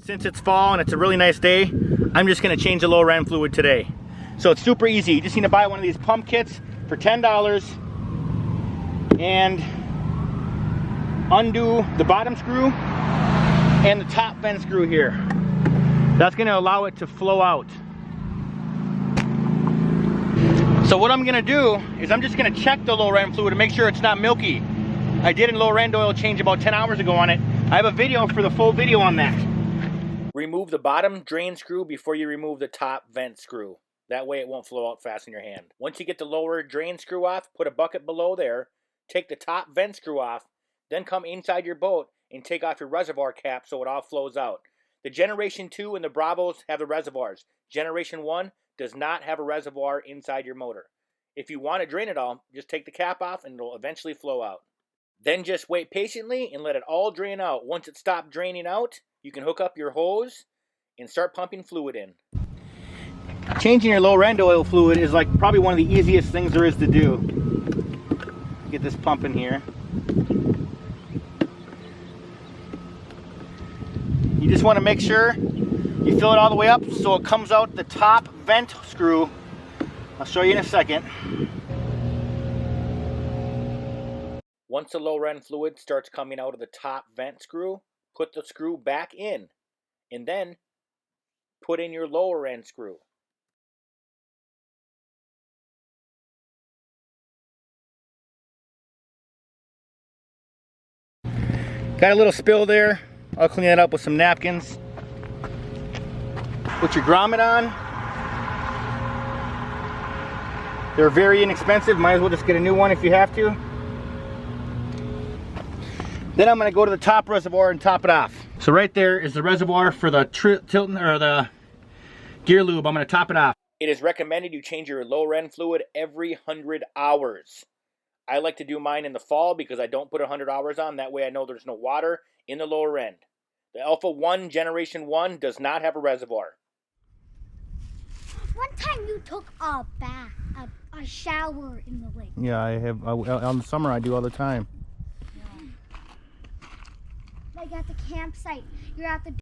Since it's fall and it's a really nice day, I'm just gonna change the lower end fluid today. So it's super easy. You just need to buy one of these pump kits for $10 and undo the bottom screw and the top vent screw here. That's gonna allow it to flow out. So what I'm gonna do is I'm just gonna check the lower end fluid to make sure it's not milky. I did a lower end oil change about 10 hours ago on it. I have a video for the full video on that. Remove the bottom drain screw before you remove the top vent screw. That way it won't flow out fast in your hand. Once you get the lower drain screw off, put a bucket below there, take the top vent screw off, then come inside your boat and take off your reservoir cap so it all flows out. The Generation 2 and the Bravos have the reservoirs. Generation 1 does not have a reservoir inside your motor. If you want to drain it all, just take the cap off and it'll eventually flow out. Then just wait patiently and let it all drain out. Once it stops draining out, you can hook up your hose and start pumping fluid in. Changing your lower end oil fluid is like probably one of the easiest things there is to do. Get this pump in here. You just want to make sure you fill it all the way up so it comes out the top vent screw. I'll show you in a second. Once the lower end fluid starts coming out of the top vent screw, put the screw back in and then put in your lower end screw. Got a little spill there. I'll clean it up with some napkins. Put your grommet on. They're very inexpensive. Might as well just get a new one if you have to. Then I'm going to go to the top reservoir and top it off. So right there is the reservoir for the the gear lube. I'm going to top it off. It is recommended you change your lower end fluid every 100 hours. I like to do mine in the fall because I don't put 100 hours on. That way I know there's no water in the lower end. The Alpha 1 Generation 1 does not have a reservoir. One time you took a bath, a shower in the lake. Yeah, I have. On the summer I do all the time. Like at the campsite, you're at the